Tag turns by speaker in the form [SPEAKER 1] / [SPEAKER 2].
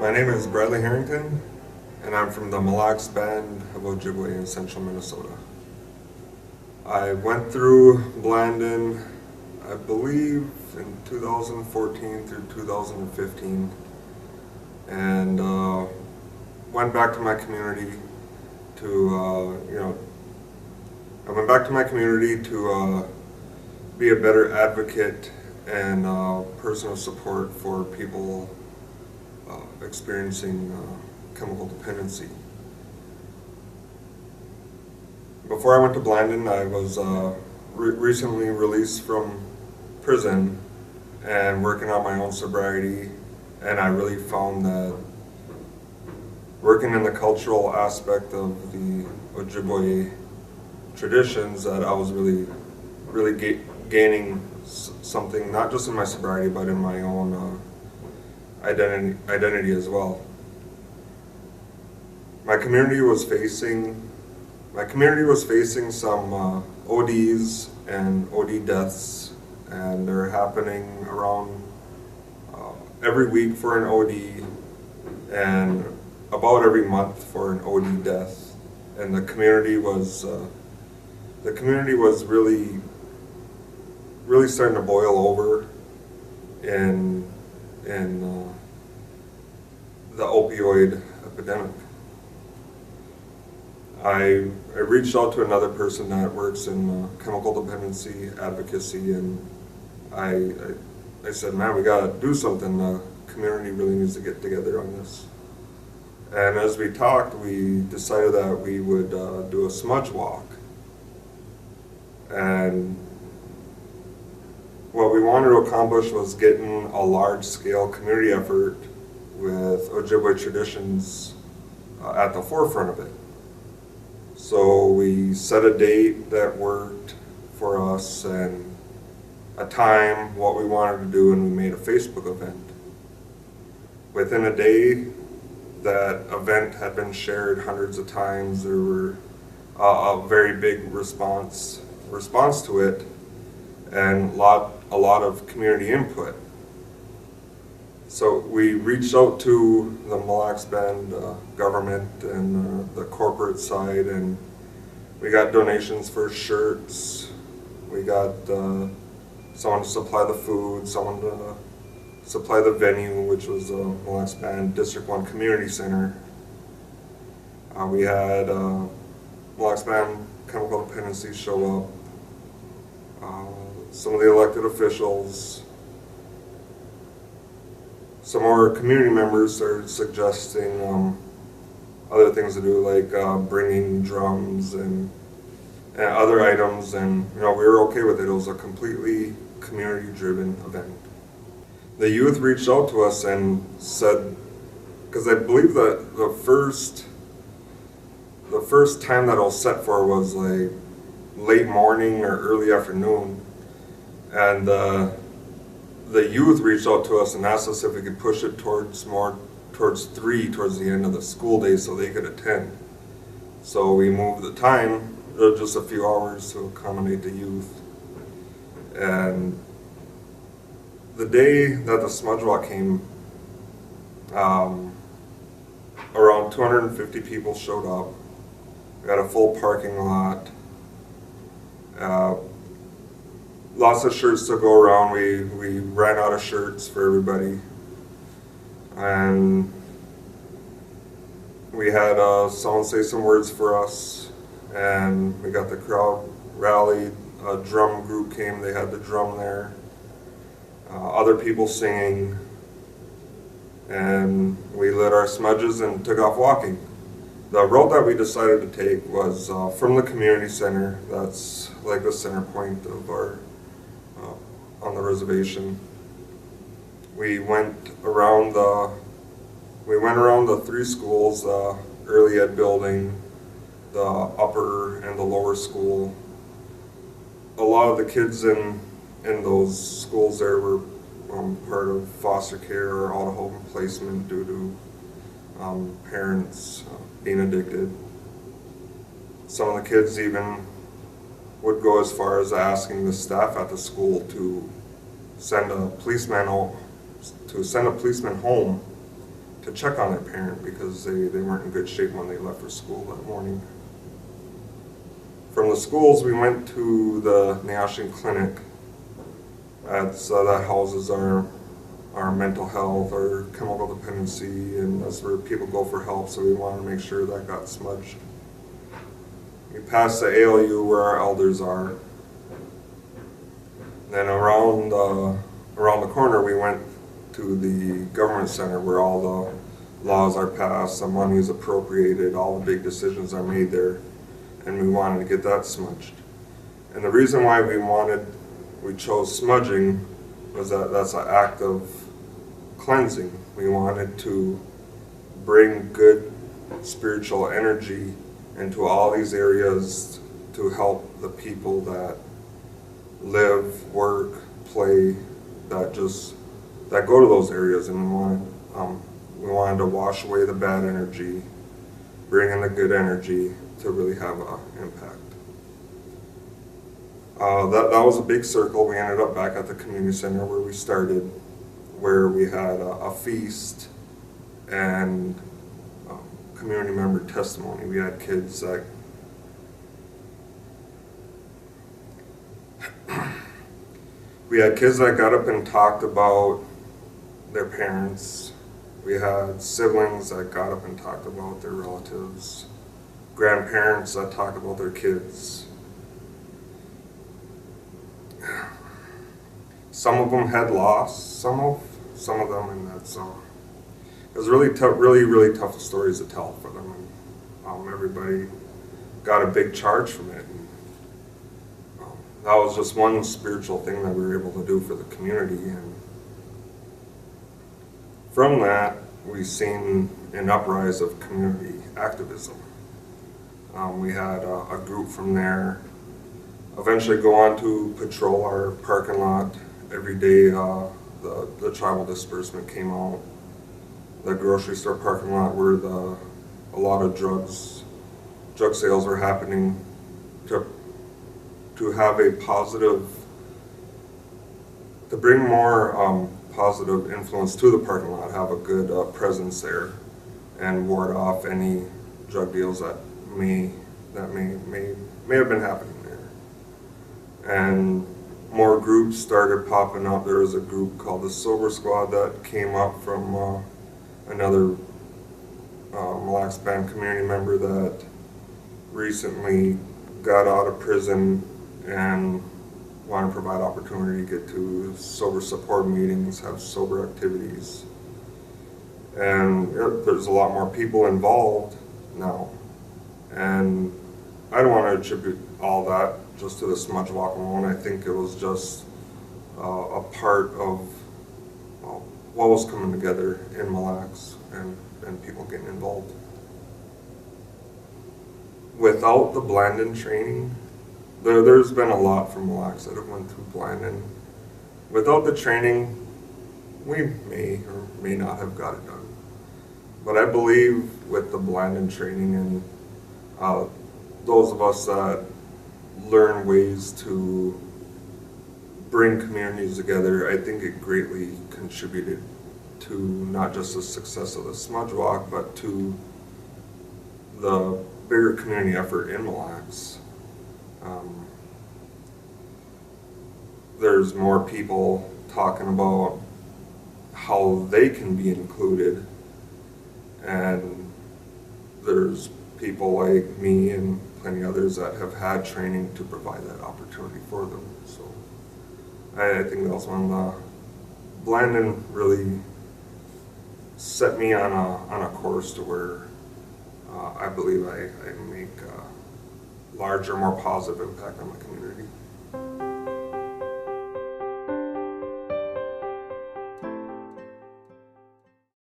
[SPEAKER 1] My name is Bradley Harrington, and I'm from the Mille Lacs Band of Ojibwe in central Minnesota. I went through Blandon, I believe, in 2014 through 2015, and went back to my community to, I went back to my community to be a better advocate and person of support for people experiencing chemical dependency. Before I went to Blandon, I was recently released from prison and working on my own sobriety, and I really found that working in the cultural aspect of the Ojibwe traditions, that I was really gaining something, not just in my sobriety, but in my own identity as well. My community was facing some ODs and OD deaths, and they're happening around every week for an OD and about every month for an OD death. And the community was really starting to boil over in the opioid epidemic. I reached out to another person that works in chemical dependency advocacy, and I said, man, we gotta do something. The community really needs to get together on this. And as we talked, we decided that we would do a smudge walk. And what we wanted to accomplish was getting a large-scale community effort with Ojibwe traditions at the forefront of it. So we set a date that worked for us and a time, what we wanted to do, and we made a Facebook event. Within a day, that event had been shared hundreds of times. There were a very big response to it, and a lot of community input. So we reached out to the Mille Lacs Band government and the corporate side, and we got donations for shirts. We got someone to supply the food, someone to supply the venue, which was the Mille Lacs Band District 1 Community Center. We had Mille Lacs Band Chemical Dependency show up. Some of the elected officials. Some of our community members started suggesting other things to do, like bringing drums and other items, and we were okay with it. It was a completely community-driven event. The youth reached out to us and said, because I believe that the first time that it was set for was like late morning or early afternoon, and the youth reached out to us and asked us if we could push it towards 3, towards the end of the school day, so they could attend. So we moved the time just a few hours to accommodate the youth. And the day that the smudge walk came, around 250 people showed up. We had a full parking lot. Lots of shirts to go around. We ran out of shirts for everybody, and we had someone say some words for us, and we got the crowd rallied. A drum group came, they had the drum there, other people singing, and we lit our smudges and took off walking. The road that we decided to take was from the community center. That's like the center point of our on the reservation. We went around the 3 schools, the early ed building, the upper and the lower school. A lot of the kids in those schools there were part of foster care or out of home placement due to parents being addicted. Some of the kids even would go as far as asking the staff at the school to send a policeman home to check on their parent because they weren't in good shape when they left for school that morning. From the schools, we went to the Neoshin Clinic. That houses our mental health, our chemical dependency, and that's where people go for help, so we wanted to make sure that got smudged. We passed the ALU where our elders are. Then around the corner we went to the government center where all the laws are passed, the money is appropriated, all the big decisions are made there, and we wanted to get that smudged. And the reason why we chose smudging was that that's an act of cleansing. We wanted to bring good spiritual energy into all these areas to help the people that live, work, play, that go to those areas, and we wanted to wash away the bad energy, bring in the good energy to really have an impact. That was a big circle. We ended up back at the community center where we started, where we had a feast and community member testimony. We had kids that got up and talked about their parents. We had siblings that got up and talked about their relatives, grandparents that talked about their kids. Some of them had lost some of them, and that's it was really tough, really tough stories to tell for them. And everybody got a big charge from it. And, that was just one spiritual thing that we were able to do for the community. And from that, we've seen an uprise of community activism. We had a group from there eventually go on to patrol our parking lot every day. The tribal disbursement came out. The grocery store parking lot where a lot of drug sales were happening, to have a positive, to bring more positive influence to the parking lot, have a good presence there, and ward off any drug deals that may have been happening there. And more groups started popping up. There was a group called the Sober Squad that came up from another Mille Lacs Band community member that recently got out of prison and wanted to provide opportunity to get to sober support meetings, have sober activities. And there's a lot more people involved now. And I don't want to attribute all that just to the smudge walk alone. I think it was just a part of what was coming together in Mille Lacs and people getting involved. Without the Blandon training, there's been a lot from Mille Lacs that have went through Blandon. Without the training, we may or may not have got it done. But I believe with the Blandon training and those of us that learn ways to bring communities together, I think it greatly contributed to not just the success of the smudge walk, but to the bigger community effort in Mille Lacs. There's more people talking about how they can be included, and there's people like me and plenty others that have had training to provide that opportunity for them. So I think that's one of the Blandon really set me on a course to where I believe I make a larger, more positive impact on my community.